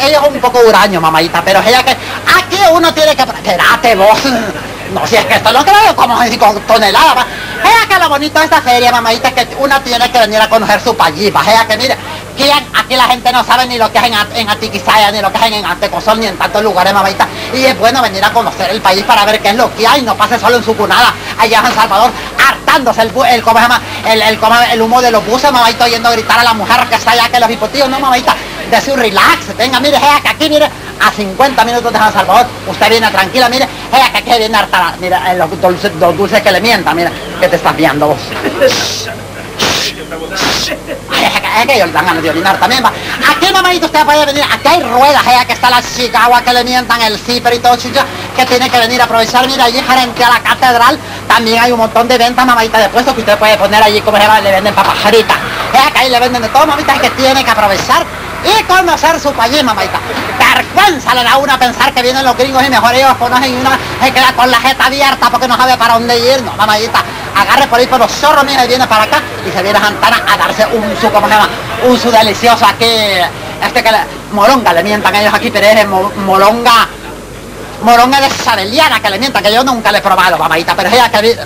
aquello es un poco huraño, mamadita, pero ella que... Aquí uno tiene que... Espérate vos. No, si es que esto lo creo como con toneladas. Ella que lo bonito de esta feria, mamadita, es que uno tiene que venir a conocer su país. Ella que mire, aquí la gente no sabe ni lo que es en Atiquizaya, ni lo que es en Antecosol, ni en tantos lugares, mamadita. Y es bueno venir a conocer el país para ver qué es lo que hay. No pase solo en su cunada, allá en San Salvador, hartándose el humo de los buses, mamadita, oyendo gritar a la mujer que está allá, que los hipotíos, no, mamadita. Dese un relax, venga, mire, que aquí, mire, a 50 minutos de San Salvador, usted viene tranquila, mire, que aquí viene harta, mira, los dulces que le mientan, mira, que te estás viendo vos. Es que ellos dan ganas de orinar también, va. Aquí, mamadito, usted puede venir, aquí hay ruedas, que está la Chicago, que le mientan el zipper y todo, chicha, que tiene que venir a aprovechar, mira, allí frente a la catedral, también hay un montón de ventas, mamadita, de puestos que usted puede poner allí, como se llama, le venden papas fritas, que ahí le venden de todo, mamadita, que tiene que aprovechar y conocer su país, mamadita. Vergüenza le da a uno pensar que vienen los gringos y mejor ellos conocen y uno se queda con la jeta abierta porque no sabe para dónde ir. No, mamadita, agarre por ahí por los zorros, mira, y viene para acá y se viene a Santana a darse un su, ¿cómo se llama? Un su delicioso aquí, moronga le mientan ellos aquí, pero es moronga de sabeliana que le mientan, que yo nunca le he probado, mamadita, pero ella que...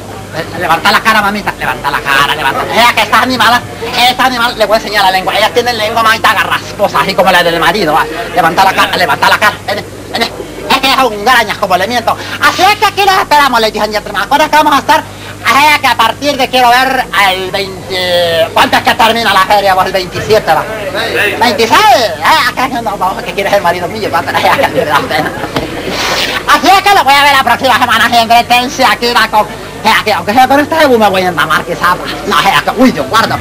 Levanta la cara, mamita, levanta la cara, levanta. Ella que esta animal, le voy a enseñar la lengua. Ella tiene lengua, mamita, garrasposa, así como la del marido, ¿va? Levanta la cara, ven. Es que es un grañas, como le miento. Así es que aquí los esperamos, le dije, ¿me acuerdas que vamos a estar? Ella que a partir de, quiero ver, al 20... ¿Cuánto es que termina la feria? Vos el 27, ¿va? 26. No, vamos, que quieres el marido mío, va, pero ella que me da pena. Así es que lo voy a ver la próxima semana, en Bretense, aquí va con... aunque sea con esta me voy a endamar, quizá. No, uy, Dios guarda.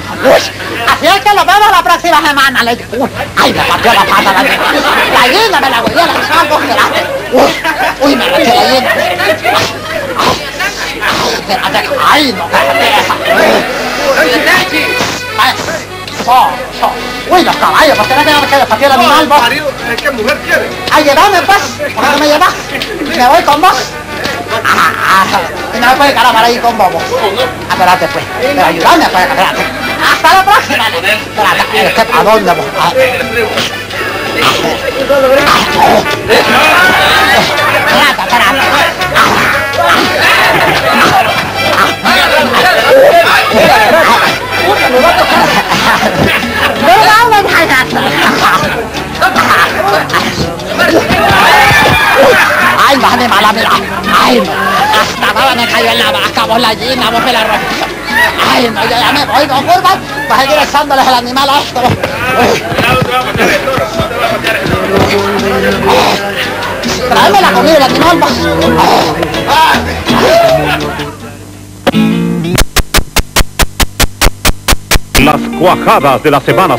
Así es que lo vemos la próxima semana. Ay, me partió la pata la gallina, me la voy a lanzar, espérate. Uy, me raché la gallina. Espérate, ay, no, uy, los caballos, ¿por qué no tengo que despaciar el animal, vos? ¿Qué mujer quiere? Ay, llévame, pues, ¿por qué no me llevas? Me voy con vos. Y no me puede caramar ahí con bobos. Espérate, pues. Pero ayúdame, pues, espérate. Hasta la próxima. Espérate, ¿a dónde vos? Ay, más de mala, mira. Ay, no. Hasta ahora me cayó en la vaca, vos la gallina, vos me la rompió. Ay, no, ya me voy, no, curva. Vas a ir echándoles el animal a esto. Tráeme la comida, el animal, vos. Las cuajadas de la semana.